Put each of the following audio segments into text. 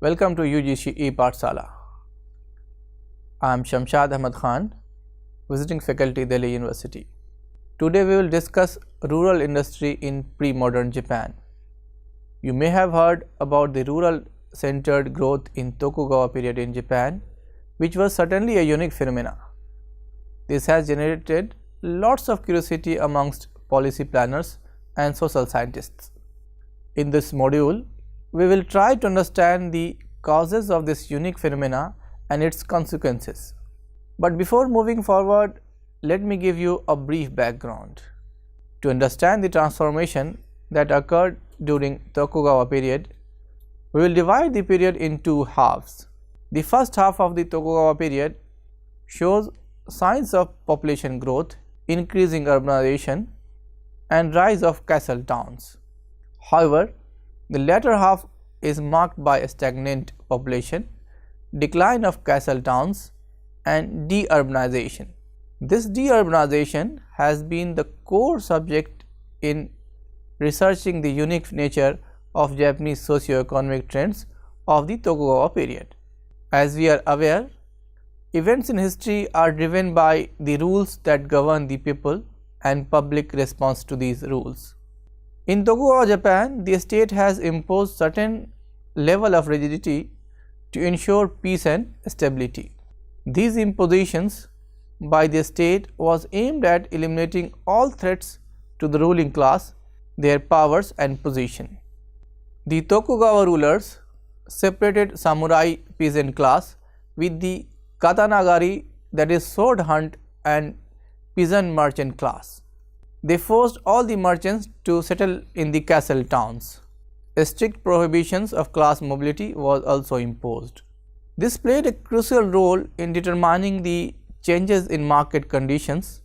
Welcome to UGC Pathshala. I am Shamshad Ahmad Khan, visiting faculty, Delhi University. Today we will discuss rural industry in pre-modern Japan. You may have heard about the rural-centered growth in Tokugawa period in Japan, which was certainly a unique phenomena. This has generated lots of curiosity amongst policy planners and social scientists. In this module, we will try to understand the causes of this unique phenomena and its consequences. But before moving forward, let me give you a brief background. To understand the transformation that occurred during Tokugawa period, we will divide the period in two halves. The first half of the Tokugawa period shows signs of population growth, increasing urbanization, and rise of castle towns. However, the latter half is marked by a stagnant population, decline of castle towns, and deurbanization. This deurbanization has been the core subject in researching the unique nature of Japanese socio-economic trends of the Tokugawa period. As we are aware, events in history are driven by the rules that govern the people and public response to these rules. In Tokugawa Japan, the state has imposed certain level of rigidity to ensure peace and stability. These impositions by the state was aimed at eliminating all threats to the ruling class, their powers and position. The Tokugawa rulers separated samurai peasant class with the katanagari, that is sword hunt, and peasant merchant class. They forced all the merchants to settle in the castle towns. Strict prohibitions of class mobility was also imposed. This played a crucial role in determining the changes in market conditions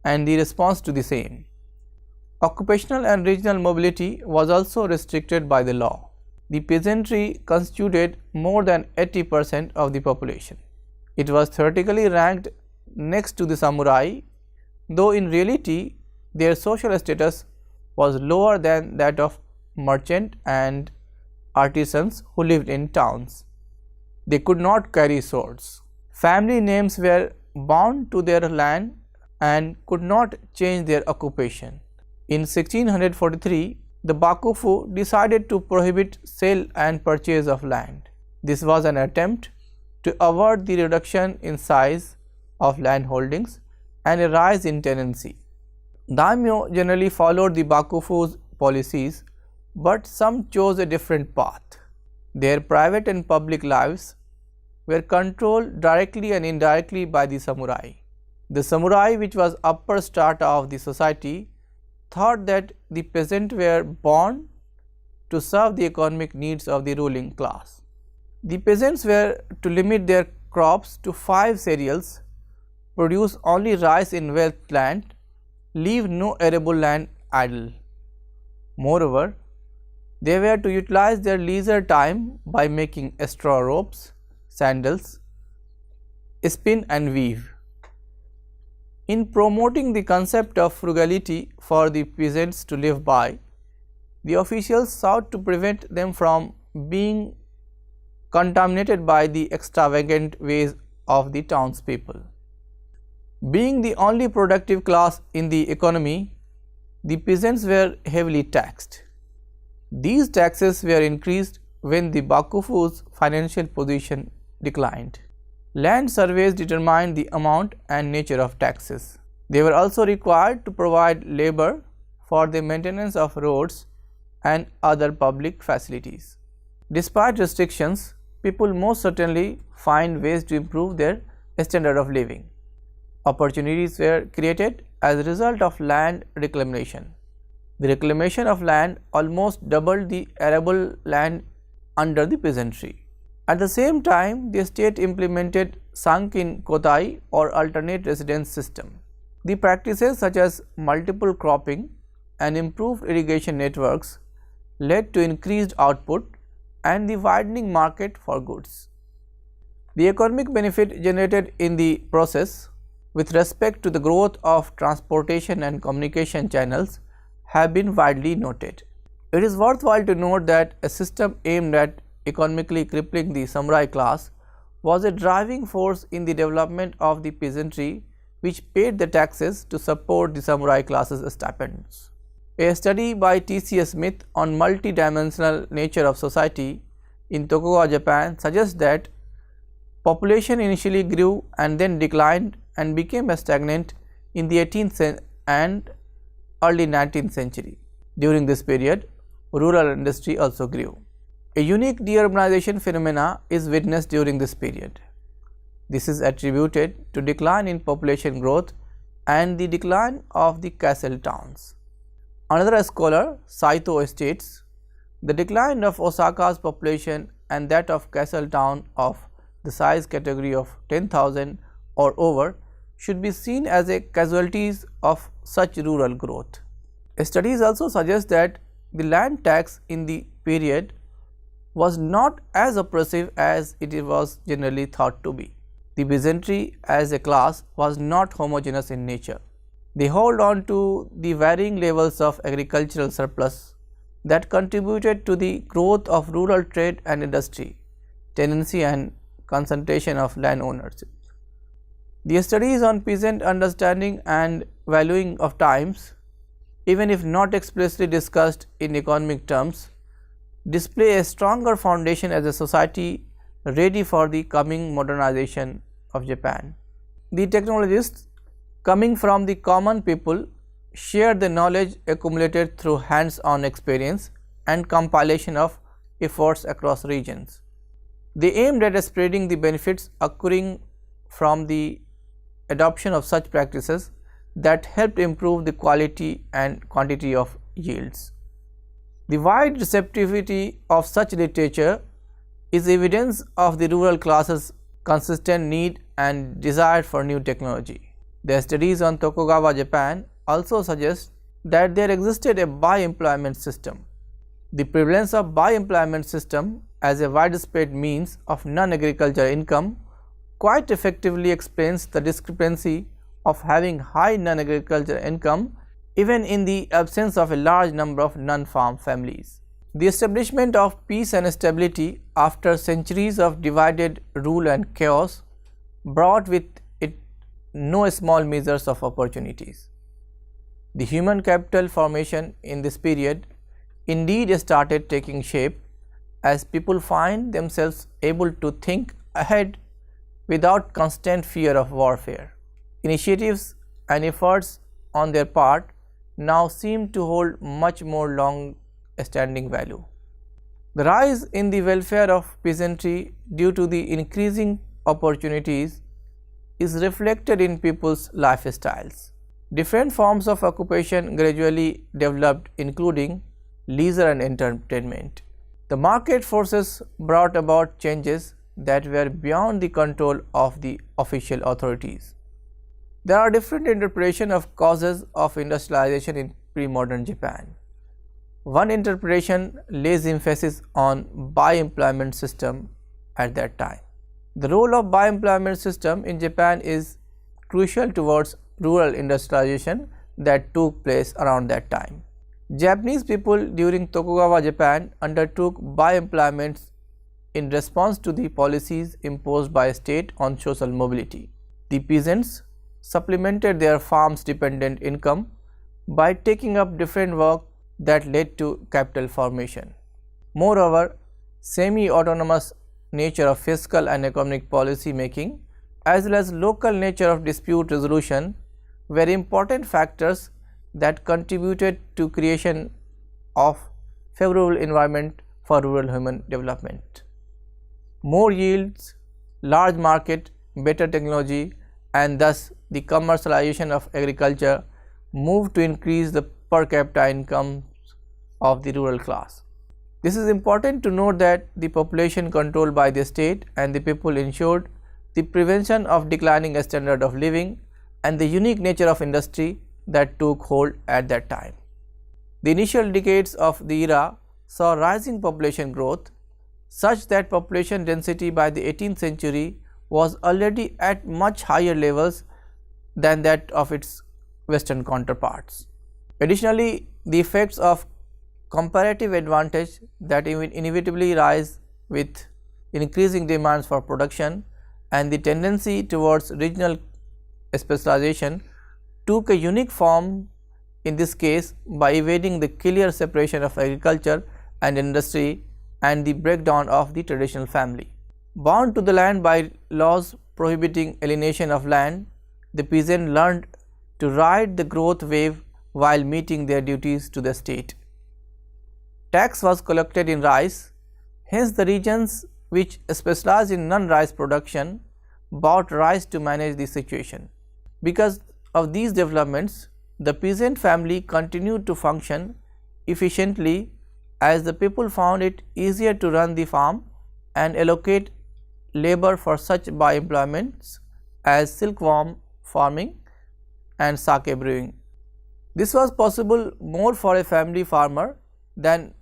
and the response to the same. Occupational and regional mobility was also restricted by the law. The peasantry constituted more than 80% of the population. It was theoretically ranked next to the samurai, though in reality their social status was lower than that of merchant and artisans who lived in towns. They could not carry swords. Family names were bound to their land and could not change their occupation. In 1643, the Bakufu decided to prohibit sale and purchase of land. This was an attempt to avert the reduction in size of land holdings and a rise in tenancy. Daimyo generally followed the Bakufu's policies, but some chose a different path. Their private and public lives were controlled directly and indirectly by the samurai. The samurai, which was upper strata of the society, thought that the peasants were born to serve the economic needs of the ruling class. The peasants were to limit their crops to 5 cereals, produce only rice in wealth land, leave no arable land idle. Moreover, they were to utilize their leisure time by making straw ropes, sandals, spin and weave. In promoting the concept of frugality for the peasants to live by, the officials sought to prevent them from being contaminated by the extravagant ways of the townspeople. Being the only productive class in the economy, the peasants were heavily taxed. These taxes were increased when the Bakufu's financial position declined. Land surveys determined the amount and nature of taxes. They were also required to provide labor for the maintenance of roads and other public facilities. Despite restrictions, people most certainly find ways to improve their standard of living. Opportunities were created as a result of land reclamation. The reclamation of land almost doubled the arable land under the peasantry. At the same time, the state implemented Sankin Kotai or alternate residence system. The practices such as multiple cropping and improved irrigation networks led to increased output and the widening market for goods. The economic benefit generated in the process with respect to the growth of transportation and communication channels have been widely noted. It is worthwhile to note that a system aimed at economically crippling the samurai class, was a driving force in the development of the peasantry, which paid the taxes to support the samurai class's stipends. A study by T.C.S. Smith on multidimensional nature of society in Tokugawa, Japan suggests that population initially grew and then declined and became stagnant in the 18th and early 19th century. During this period, rural industry also grew. A unique deurbanization phenomena is witnessed during this period. This is attributed to decline in population growth and the decline of the castle towns. Another scholar, Saito, states, the decline of Osaka's population and that of castle town of the size category of 10,000 or over should be seen as a casualties of such rural growth. Studies also suggest that the land tax in the period was not as oppressive as it was generally thought to be. The peasantry as a class was not homogeneous in nature. They hold on to the varying levels of agricultural surplus that contributed to the growth of rural trade and industry, tenancy and concentration of land ownership. The studies on peasant understanding and valuing of times, even if not expressly discussed in economic terms, display a stronger foundation as a society ready for the coming modernization of Japan. The technologists coming from the common people shared the knowledge accumulated through hands-on experience and compilation of efforts across regions. They aimed at spreading the benefits occurring from the adoption of such practices that helped improve the quality and quantity of yields. The wide receptivity of such literature is evidence of the rural class's consistent need and desire for new technology. The studies on Tokugawa, Japan also suggest that there existed a by-employment system. The prevalence of by-employment system as a widespread means of non-agricultural income quite effectively explains the discrepancy of having high non-agricultural income even in the absence of a large number of non-farm families. The establishment of peace and stability after centuries of divided rule and chaos brought with it no small measures of opportunities. The human capital formation in this period indeed started taking shape as people find themselves able to think ahead without constant fear of warfare. Initiatives and efforts on their part now seem to hold much more long-standing value. The rise in the welfare of peasantry due to the increasing opportunities is reflected in people's lifestyles. Different forms of occupation gradually developed, including leisure and entertainment. The market forces brought about changes that were beyond the control of the official authorities. There are different interpretations of causes of industrialization in pre-modern Japan. One interpretation lays emphasis on by-employment system at that time. The role of by-employment system in Japan is crucial towards rural industrialization that took place around that time. Japanese people during Tokugawa, Japan undertook by-employments in response to the policies imposed by a state on social mobility. The peasants supplemented their farms dependent income by taking up different work that led to capital formation. Moreover, semi-autonomous nature of fiscal and economic policy making as well as local nature of dispute resolution were important factors that contributed to creation of favorable environment for rural human development. More yields, large market, better technology and thus the commercialization of agriculture moved to increase the per capita incomes of the rural class. This is important to note that the population controlled by the state and the people ensured the prevention of declining standard of living and the unique nature of industry that took hold at that time. The initial decades of the era saw rising population growth such that population density by the 18th century was already at much higher levels than that of its western counterparts. Additionally, the effects of comparative advantage that inevitably rise with increasing demands for production and the tendency towards regional specialization, took a unique form in this case by evading the clear separation of agriculture and industry and the breakdown of the traditional family. Bound to the land by laws prohibiting alienation of land, the peasant learned to ride the growth wave while meeting their duties to the state. Tax was collected in rice, hence the regions which specialized in non-rice production bought rice to manage the situation. Because of these developments, the peasant family continued to function efficiently as the people found it easier to run the farm and allocate labor for such by employments as silkworm farming and sake brewing. This was possible more for a family farmer than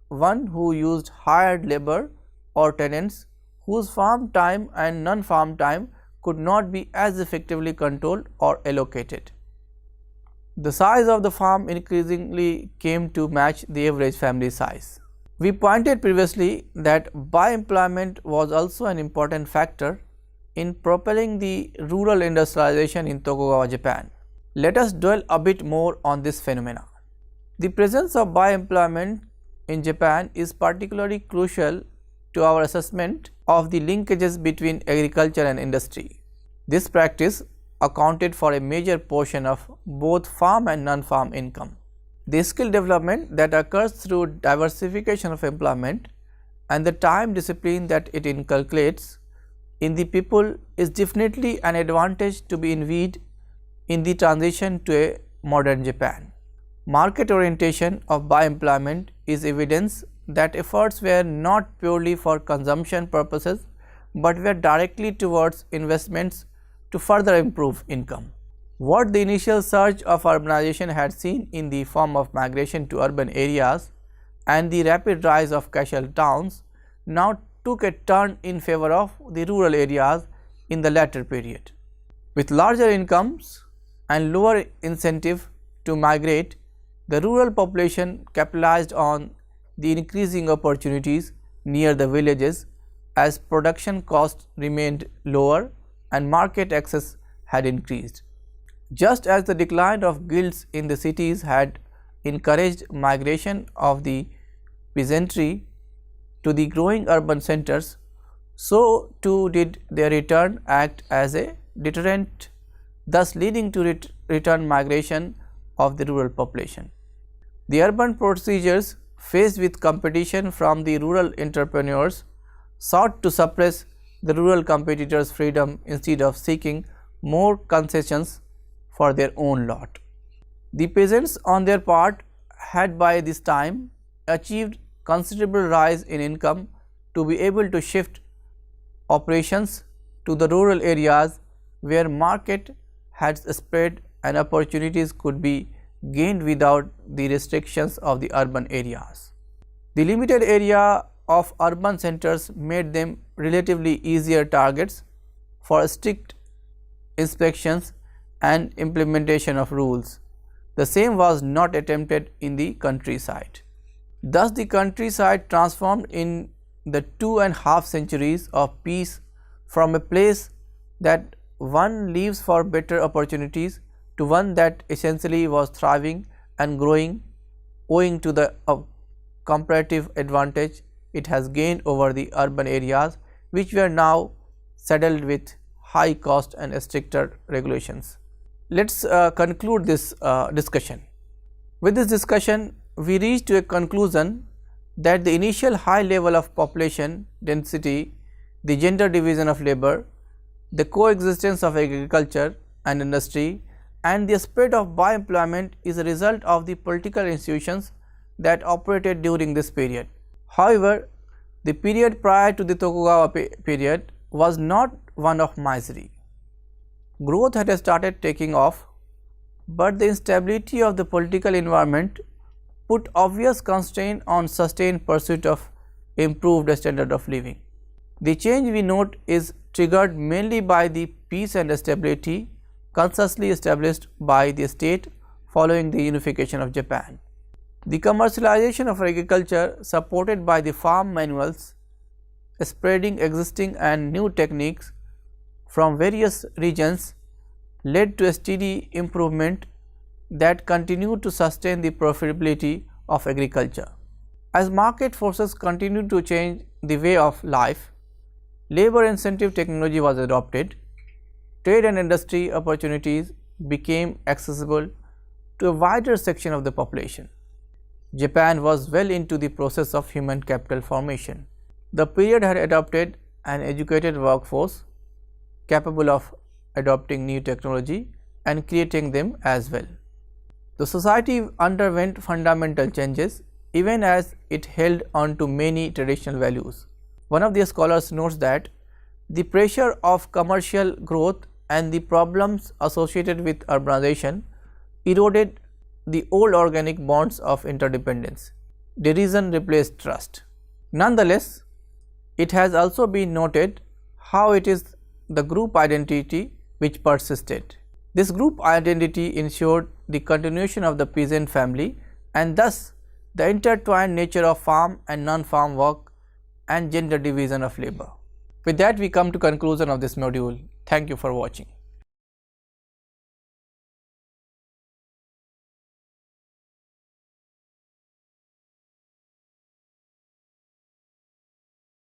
one who used hired labor or tenants whose farm time and non-farm time could not be as effectively controlled or allocated. The size of the farm increasingly came to match the average family size. We pointed previously that by-employment was also an important factor in propelling the rural industrialization in Tokugawa, Japan. Let us dwell a bit more on this phenomena. The presence of by-employment in Japan is particularly crucial to our assessment of the linkages between agriculture and industry. This practice accounted for a major portion of both farm and non-farm income. The skill development that occurs through diversification of employment and the time discipline that it inculcates in the people is definitely an advantage to be envied in the transition to a modern Japan. Market orientation of by-employment is evidence that efforts were not purely for consumption purposes but were directly towards investments to further improve income. What the initial surge of urbanization had seen in the form of migration to urban areas and the rapid rise of castle towns now took a turn in favor of the rural areas in the latter period. With larger incomes and lower incentive to migrate, the rural population capitalized on the increasing opportunities near the villages as production costs remained lower and market access had increased. Just as the decline of guilds in the cities had encouraged migration of the peasantry to the growing urban centers, so too did their return act as a deterrent, thus leading to return migration of the rural population. The urban procedures, faced with competition from the rural entrepreneurs, sought to suppress the rural competitors' freedom instead of seeking more concessions for their own lot. The peasants on their part had by this time achieved considerable rise in income to be able to shift operations to the rural areas where market had spread and opportunities could be gained without the restrictions of the urban areas. The limited area of urban centers made them relatively easier targets for strict inspections and implementation of rules. The same was not attempted in the countryside. Thus, the countryside transformed in the 2.5 centuries of peace from a place that one lives for better opportunities to one that essentially was thriving and growing owing to the comparative advantage it has gained over the urban areas, which were now saddled with high cost and stricter regulations. Let us conclude this discussion. With this discussion, we reach to a conclusion that the initial high level of population density, the gender division of labor, the coexistence of agriculture and industry, and the spread of by-employment is a result of the political institutions that operated during this period. However, the period prior to the Tokugawa period was not one of misery. Growth had started taking off, but the instability of the political environment put obvious constraint on sustained pursuit of improved standard of living. The change we note is triggered mainly by the peace and stability consciously established by the state following the unification of Japan. The commercialization of agriculture, supported by the farm manuals spreading existing and new techniques from various regions led to a steady improvement that continued to sustain the profitability of agriculture. As market forces continued to change the way of life, labor incentive technology was adopted, trade and industry opportunities became accessible to a wider section of the population. Japan was well into the process of human capital formation. The period had adopted an educated workforce capable of adopting new technology and creating them as well. The society underwent fundamental changes even as it held on to many traditional values. One of the scholars notes that the pressure of commercial growth and the problems associated with urbanization eroded the old organic bonds of interdependence. Derision replaced trust. Nonetheless, it has also been noted how it is the group identity which persisted. This group identity ensured the continuation of the peasant family and thus the intertwined nature of farm and non-farm work and gender division of labor. With that, we come to conclusion of this module. Thank you for watching.